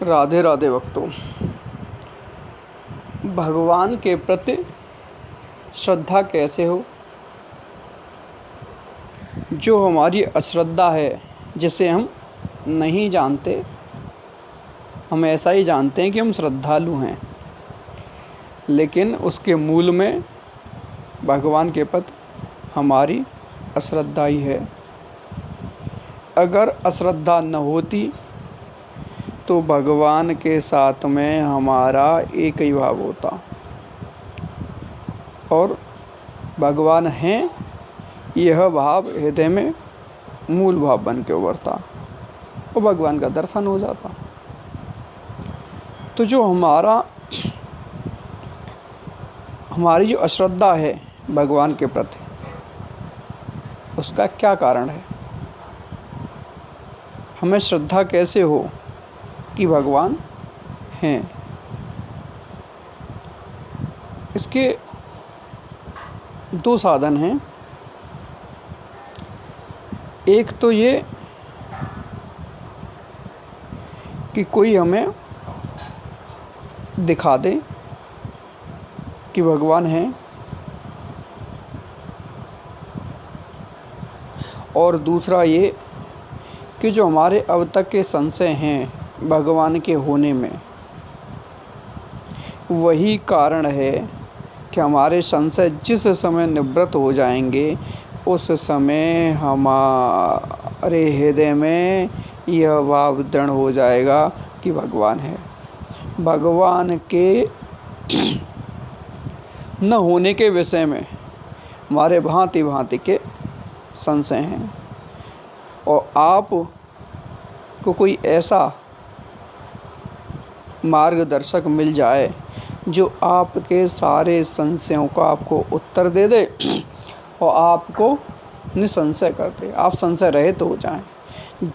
राधे राधे भक्तों। भगवान के प्रति श्रद्धा कैसे हो? जो हमारी अश्रद्धा है, जिसे हम नहीं जानते, हम ऐसा ही जानते हैं कि हम श्रद्धालु हैं, लेकिन उसके मूल में भगवान के प्रति हमारी अश्रद्धा ही है। अगर अश्रद्धा न होती तो भगवान के साथ में हमारा एक ही भाव होता और भगवान हैं यह भाव हृदय में मूल भाव बन के उभरता और भगवान का दर्शन हो जाता। तो जो हमारी जो अश्रद्धा है भगवान के प्रति, उसका क्या कारण है? हमें श्रद्धा कैसे हो कि भगवान हैं? इसके दो साधन हैं। एक तो ये कि कोई हमें दिखा दे कि भगवान हैं, और दूसरा ये कि जो हमारे अब तक के संशय हैं भगवान के होने में, वही कारण है कि हमारे संशय जिस समय निवृत्त हो जाएंगे उस समय हमारे हृदय में यह भाव दृढ़ हो जाएगा कि भगवान है। भगवान के न होने के विषय में हमारे भांति भांति के संशय हैं, और आप को कोई ऐसा मार्गदर्शक मिल जाए जो आपके सारे संशयों का आपको उत्तर दे दे और आपको निसंशय कर दे, आप संशय रहित हो जाएं।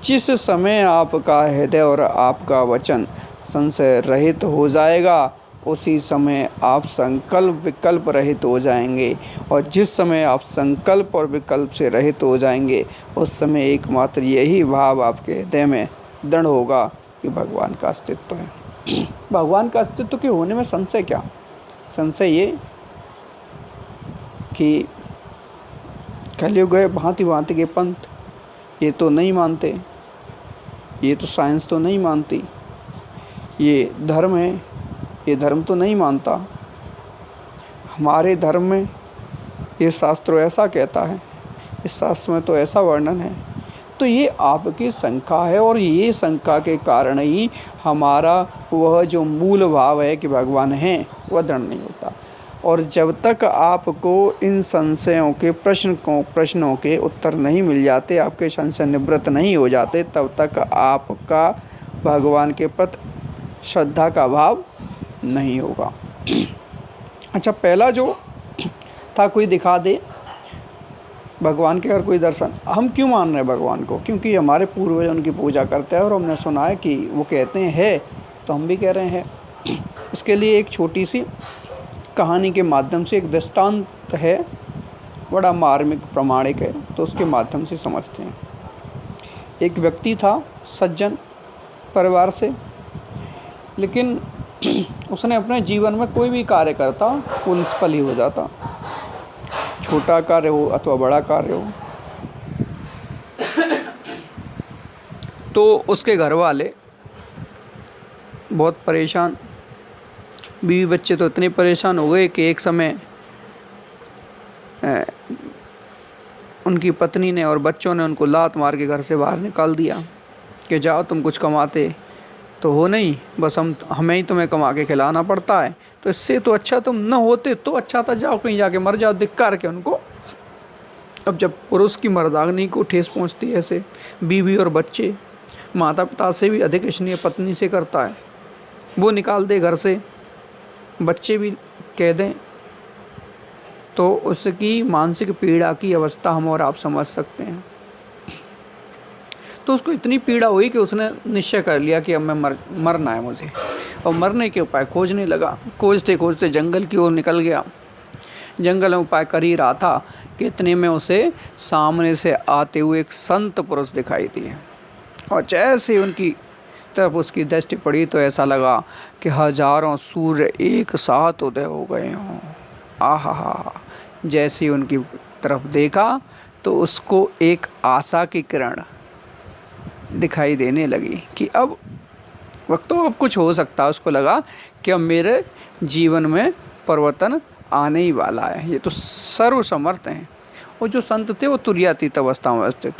जिस समय आपका हृदय और आपका वचन संशय रहित हो जाएगा, उसी समय आप संकल्प विकल्प रहित हो जाएंगे, और जिस समय आप संकल्प और विकल्प से रहित हो जाएंगे, उस समय एकमात्र यही भाव आपके हृदय में दृढ़ होगा कि भगवान का अस्तित्व है। भगवान का अस्तित्व के होने में संशय क्या? संशय ये कि कलयुग है, भांति भांति के पंथ ये तो नहीं मानते, ये तो साइंस तो नहीं मानती, ये धर्म है, ये धर्म तो नहीं मानता, हमारे धर्म में ये शास्त्र ऐसा कहता है, इस शास्त्र में तो ऐसा वर्णन है। तो ये आपकी शंका है, और ये शंका के कारण ही हमारा वह जो मूल भाव है कि भगवान हैं वह दृढ़ नहीं होता। और जब तक आपको इन संशयों के प्रश्नों के उत्तर नहीं मिल जाते, आपके संशय निवृत्त नहीं हो जाते, तब तक आपका भगवान के प्रति श्रद्धा का भाव नहीं होगा। अच्छा, पहला जो था कोई दिखा दे भगवान के, अगर कोई दर्शन, हम क्यों मान रहे हैं भगवान को? क्योंकि हमारे पूर्वज उनकी पूजा करते हैं और हमने सुना है कि वो कहते हैं है, तो हम भी कह रहे हैं। इसके लिए एक छोटी सी कहानी के माध्यम से, एक दृष्टांत है, बड़ा मार्मिक प्रामाणिक है, तो उसके माध्यम से समझते हैं। एक व्यक्ति था सज्जन परिवार से, लेकिन उसने अपने जीवन में कोई भी कार्य करता वो निष्फल ही हो जाता, छोटा कार्य हो अथवा बड़ा कार्य हो। तो उसके घर वाले बहुत परेशान, बीवी बच्चे तो इतने परेशान हो गए कि एक समय उनकी पत्नी ने और बच्चों ने उनको लात मार के घर से बाहर निकाल दिया कि जाओ, तुम कुछ कमाते तो हो नहीं, बस हमें ही तुम्हें कमा के खिलाना पड़ता है, तो इससे तो अच्छा तुम न होते तो अच्छा था, जाओ कहीं जाके मर जाओ, धिक्कार के उनको। अब जब पुरुष की मर्दांगिनी को ठेस पहुंचती है ऐसे, बीवी और बच्चे, माता पिता से भी अधिक स्नेह पत्नी से करता है, वो निकाल दे घर से, बच्चे भी कह दें, तो उसकी मानसिक पीड़ा की अवस्था हम और आप समझ सकते हैं। तो उसको इतनी पीड़ा हुई कि उसने निश्चय कर लिया कि अब मैं मरना है मुझे, और मरने के उपाय खोजने लगा। खोजते खोजते जंगल की ओर निकल गया। जंगल में उपाय कर ही रहा था कि इतने में उसे सामने से आते हुए एक संत पुरुष दिखाई दिए, और जैसे उनकी तरफ उसकी दृष्टि पड़ी तो ऐसा लगा कि हजारों सूर्य एक साथ उदय हो गए हों। आहा! जैसे ही उनकी तरफ देखा तो उसको एक आशा की किरण दिखाई देने लगी कि अब कुछ हो सकता है। उसको लगा कि अब मेरे जीवन में परिवर्तन आने ही वाला है। ये तो सर्वसमर्थ हैं। और जो संत थे वो तुरीयातीत अवस्था में स्थित,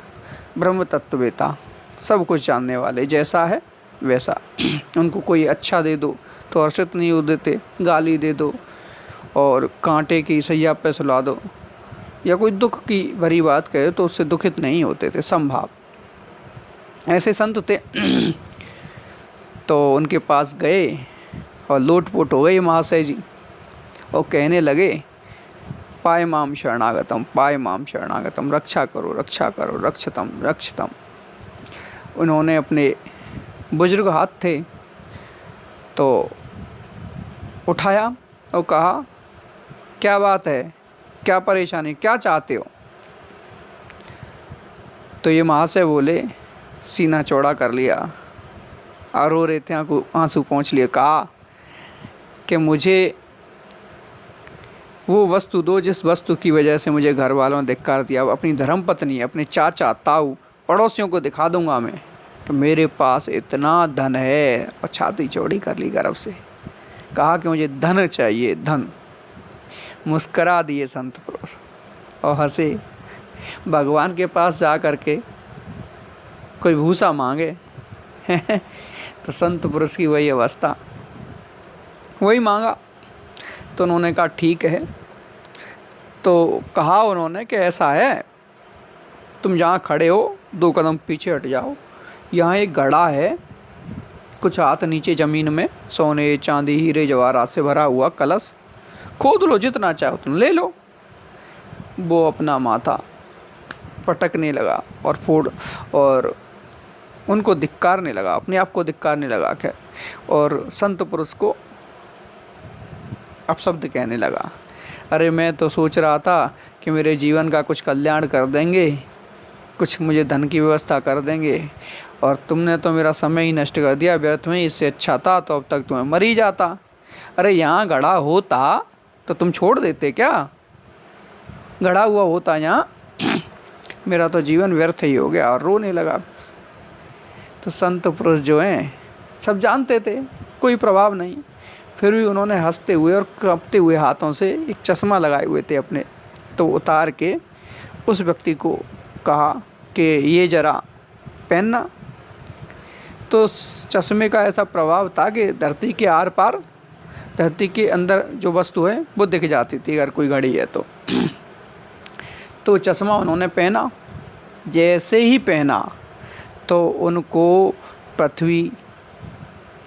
ब्रह्म तत्ववेता, सब कुछ जानने वाले, जैसा है वैसा। उनको कोई अच्छा दे दो तो हर्षित नहीं हो देते, गाली दे दो और कांटे की सैया पे सुला दो या कोई दुख की भरी बात कहे तो उससे दुखित नहीं होते थे, संभाव। ऐसे संत थे। तो उनके पास गए और लोटपोट हो गए महाशय जी और कहने लगे, पाय माम शरणागतम, पाय माम शरणागतम, रक्षा करो रक्षा करो, रक्षतम रक्षतम। उन्होंने अपने बुजुर्ग हाथ थे तो उठाया और कहा, क्या बात है, क्या परेशानी, क्या चाहते हो? तो ये महाशय बोले, सीना चौड़ा कर लिया और रो रहे थे, आंसू पोंछ लिए। कहा कि मुझे वो वस्तु दो जिस वस्तु की वजह से मुझे घर वालों ने धिक्कार दिया। अपनी धर्मपत्नी, अपने चाचा, ताऊ, पड़ोसियों को दिखा दूंगा मैं कि मेरे पास इतना धन है। और छाती चौड़ी कर ली गर्व से, कहा कि मुझे धन चाहिए, धन। मुस्करा दिए संत पुरुष और हंसे। भगवान के पास जा कर के कोई भूसा मांगे तो संत पुरुष की वही अवस्था, वही मांगा। तो उन्होंने कहा ठीक है। तो कहा उन्होंने कि ऐसा है, तुम जहाँ खड़े हो 2 कदम पीछे हट जाओ, यहाँ एक घड़ा है, कुछ हाथ नीचे ज़मीन में सोने चांदी हीरे जवाहरात से भरा हुआ कलश, खोद लो, जितना चाहो तुम ले लो। वो अपना माथा पटकने लगा और उनको धिक्कारने लगा, अपने आप को धिक्कारने लगा क्या, और संत पुरुष को अपशब्द कहने लगा। अरे मैं तो सोच रहा था कि मेरे जीवन का कुछ कल्याण कर देंगे, कुछ मुझे धन की व्यवस्था कर देंगे, और तुमने तो मेरा समय ही नष्ट कर दिया व्यर्थ में। इससे अच्छा था तो अब तक तुम्हें मर ही जाता। अरे यहाँ गड़ा होता तो तुम छोड़ देते क्या? गड़ा हुआ होता यहाँ, मेरा तो जीवन व्यर्थ ही हो गया। और रोने लगा। तो संत पुरुष जो हैं सब जानते थे, कोई प्रभाव नहीं, फिर भी उन्होंने हंसते हुए और कांपते हुए हाथों से एक चश्मा लगाए हुए थे अपने, तो उतार के उस व्यक्ति को कहा कि ये जरा पहनना। तो चश्मे का ऐसा प्रभाव था कि धरती के आर पार, धरती के अंदर जो वस्तु है वो दिख जाती थी अगर कोई घड़ी है तो। तो चश्मा उन्होंने पहना। जैसे ही पहना तो उनको पृथ्वी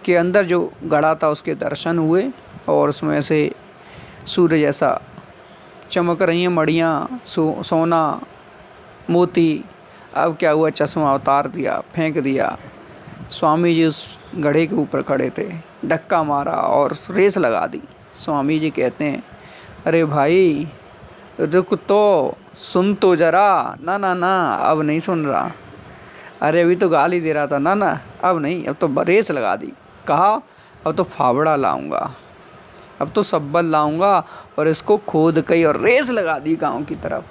के अंदर जो घड़ा था उसके दर्शन हुए और उसमें से सूर्य जैसा चमक रही हैं मड़ियाँ, सोना, मोती। अब क्या हुआ, चश्मा उतार दिया, फेंक दिया। स्वामी जी उस घड़े के ऊपर खड़े थे, धक्का मारा और रेस लगा दी। स्वामी जी कहते हैं, अरे भाई रुक तो, सुन तो जरा। ना ना ना, अब नहीं सुन रहा। अरे अभी तो गाली दे रहा था। ना ना, अब नहीं, अब तो रेस लगा दी। कहा अब तो फावड़ा लाऊंगा, अब तो सब्बल लाऊंगा और इसको खोद कई और रेस लगा दी गांव की तरफ,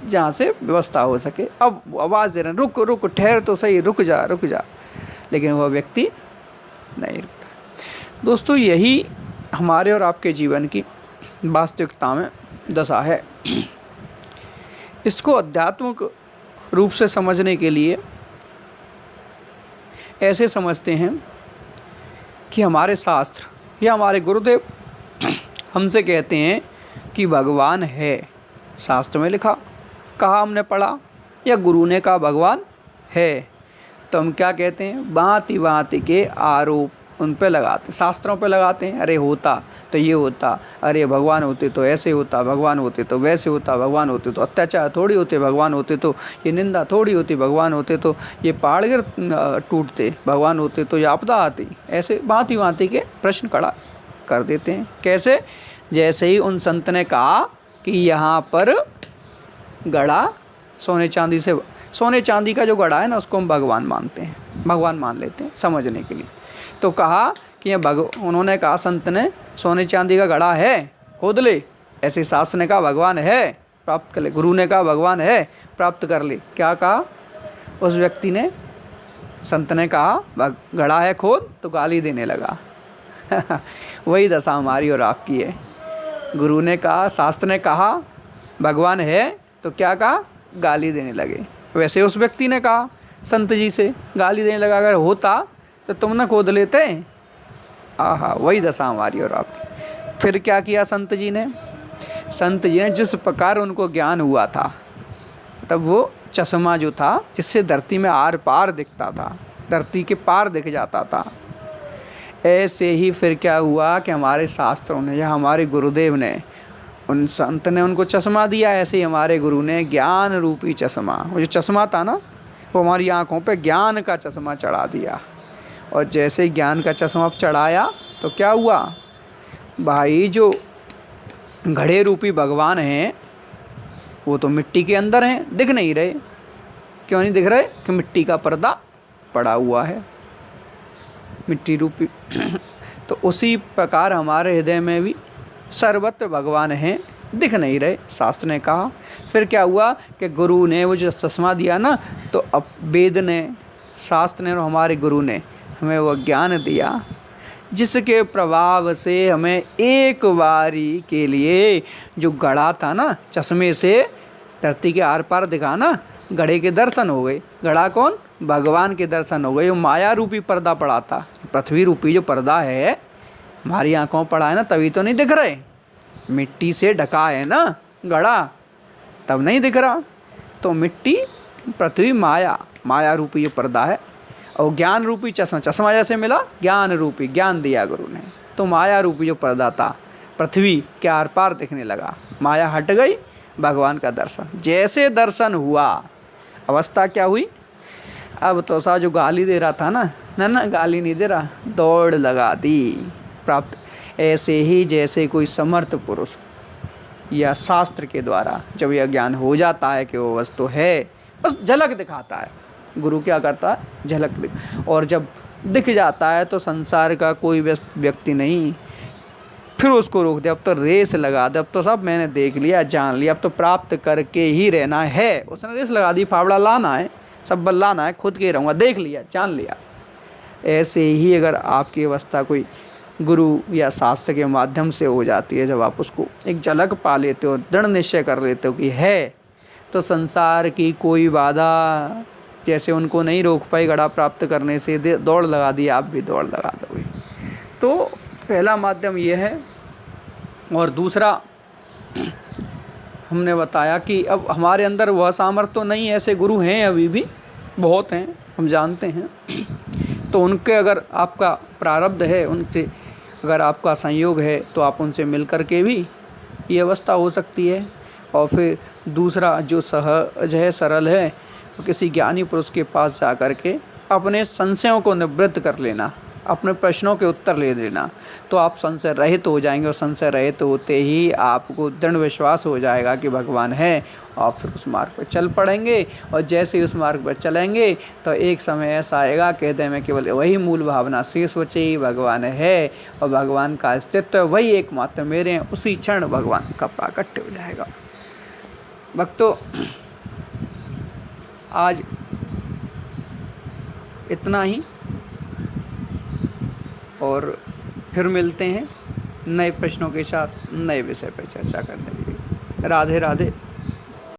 जहाँ से व्यवस्था हो सके। अब आवाज़ दे रहे हैं, रुक रुक, ठहर तो सही, रुक जा रुक जा। लेकिन वह व्यक्ति नहीं रुकता। दोस्तों, यही हमारे और आपके जीवन की वास्तविकता में दशा है। इसको आध्यात्मिक रूप से समझने के लिए ऐसे समझते हैं कि हमारे शास्त्र या हमारे गुरुदेव हमसे कहते हैं कि भगवान है। शास्त्र में लिखा, कहा हमने पढ़ा, या गुरु ने कहा भगवान है, तो हम क्या कहते हैं, भांति भांति के आरोप उन पे लगाते, शास्त्रों पे लगाते हैं। अरे होता तो ये होता, अरे भगवान होते तो ऐसे होता, भगवान होते तो वैसे होता, भगवान होते तो अत्याचार थोड़ी होते, भगवान होते तो ये निंदा थोड़ी होती, भगवान होते तो ये पहाड़ गिर टूटते, भगवान होते तो ये आपदा आती। ऐसे भांति भांति के प्रश्न खड़ा कर देते हैं। कैसे? जैसे ही उन संत ने कहा कि यहाँ पर गड़ा सोने चांदी का जो गड़ा है ना, उसको हम भगवान मानते हैं। भगवान मान लेते हैं समझने के लिए। तो कहा कि उन्होंने कहा संत ने सोने चांदी का घड़ा है खोद ले, ऐसे शास्त्र ने कहा भगवान है प्राप्त कर ले, गुरु ने कहा भगवान है प्राप्त कर ले। क्या कहा उस व्यक्ति ने? संत ने कहा घड़ा है खोद, तो गाली देने लगा। वही दशा हमारी और आपकी है। गुरु ने कहा, शास्त्र ने कहा भगवान है, तो क्या कहा? गाली देने लगे। वैसे उस व्यक्ति ने कहा संत जी से, गाली देने लगा। अगर होता तो तुम ना खोद लेते। आहा, वही दशा हमारी और आपकी। फिर क्या किया संत जी ने? संत जी ने जिस प्रकार उनको ज्ञान हुआ था, तब वो चश्मा जो था जिससे धरती में आर पार दिखता था, धरती के पार दिख जाता था, ऐसे ही फिर क्या हुआ कि हमारे शास्त्रों ने या हमारे गुरुदेव ने, उन संत ने उनको चश्मा दिया, ऐसे ही हमारे गुरु ने ज्ञान रूपी चश्मा, वो जो चश्मा था ना, वो हमारी आँखों पे ज्ञान का चश्मा चढ़ा दिया। और जैसे ज्ञान का चश्मा चढ़ाया तो क्या हुआ भाई, जो घड़े रूपी भगवान हैं वो तो मिट्टी के अंदर हैं, दिख नहीं रहे। क्यों नहीं दिख रहे? कि मिट्टी का पर्दा पड़ा हुआ है, मिट्टी रूपी। तो उसी प्रकार हमारे हृदय में भी सर्वत्र भगवान हैं, दिख नहीं रहे, शास्त्र ने कहा। फिर क्या हुआ कि गुरु ने वो जो चश्मा दिया ना, तो अब वेद ने, शास्त्र ने और हमारे गुरु ने हमें वो ज्ञान दिया, जिसके प्रभाव से हमें एक बारी के लिए जो घड़ा था ना, चश्मे से धरती के आर पार दिखाना, घड़े के दर्शन हो गए। घड़ा कौन? भगवान के दर्शन हो गए। वो माया रूपी पर्दा पड़ा था, पृथ्वी रूपी जो पर्दा है हमारी आंखों में पड़ा है ना, तभी तो नहीं दिख रहे। मिट्टी से ढका है ना घड़ा, तब नहीं दिख रहा। तो मिट्टी, पृथ्वी, माया रूपी जो पर्दा है, और ज्ञान रूपी चश्मा, चश्मा जैसे मिला, ज्ञान रूपी ज्ञान दिया गुरु ने, तो माया रूपी जो पर्दा था पृथ्वी के आर पार दिखने लगा, माया हट गई, भगवान का दर्शन। जैसे दर्शन हुआ, अवस्था क्या हुई? अब तो सा जो गाली दे रहा था ना, ना गाली नहीं दे रहा, दौड़ लगा दी प्राप्त। ऐसे ही जैसे कोई समर्थ पुरुष या शास्त्र के द्वारा जब यह ज्ञान हो जाता है कि वो वस्तु है, बस झलक दिखाता है, गुरु क्या करता है? झलक दिख। और जब दिख जाता है तो संसार का कोई व्यक्ति नहीं फिर उसको रोक दे। अब तो रेस लगा दे, अब तो सब मैंने देख लिया, जान लिया, अब तो प्राप्त करके ही रहना है। उसने रेस लगा दी, फावड़ा लाना है, सब बल लाना है, खुद के रहूँगा, देख लिया, जान लिया। ऐसे ही अगर आपकी अवस्था कोई गुरु या शास्त्र के माध्यम से हो जाती है, जब आप उसको एक झलक पा लेते हो, दृढ़ निश्चय कर लेते हो कि है, तो संसार की कोई बाधा जैसे उनको नहीं रोक पाई घड़ा प्राप्त करने से, दौड़ लगा दी, आप भी दौड़ लगा दोगे। तो पहला माध्यम ये है। और दूसरा हमने बताया कि अब हमारे अंदर वह सामर्थ्य तो नहीं, ऐसे गुरु हैं अभी भी बहुत हैं, हम जानते हैं। तो उनके अगर आपका प्रारब्ध है, उनसे अगर आपका संयोग है, तो आप उनसे मिल कर के भी ये अवस्था हो सकती है। और फिर दूसरा जो सहज है, सरल है, तो किसी ज्ञानी पुरुष के पास जा कर के अपने संशयों को निवृत्त कर लेना, अपने प्रश्नों के उत्तर ले लेना, तो आप संशय रहित हो जाएंगे। और संशय रहित होते ही आपको दृढ़ विश्वास हो जाएगा कि भगवान है, और फिर उस मार्ग पर चल पड़ेंगे। और जैसे ही उस मार्ग पर चलेंगे तो एक समय ऐसा आएगा कि हृदय में केवल वही मूल भावना शेष बचेगी, भगवान है, और भगवान का अस्तित्व वही एकमात्र मेरे हैं। उसी क्षण भगवान का प्राकट्य हो जाएगा। भक्तों, आज इतना ही, और फिर मिलते हैं नए प्रश्नों के साथ, नए विषय पर चर्चा करने के लिए। राधे राधे।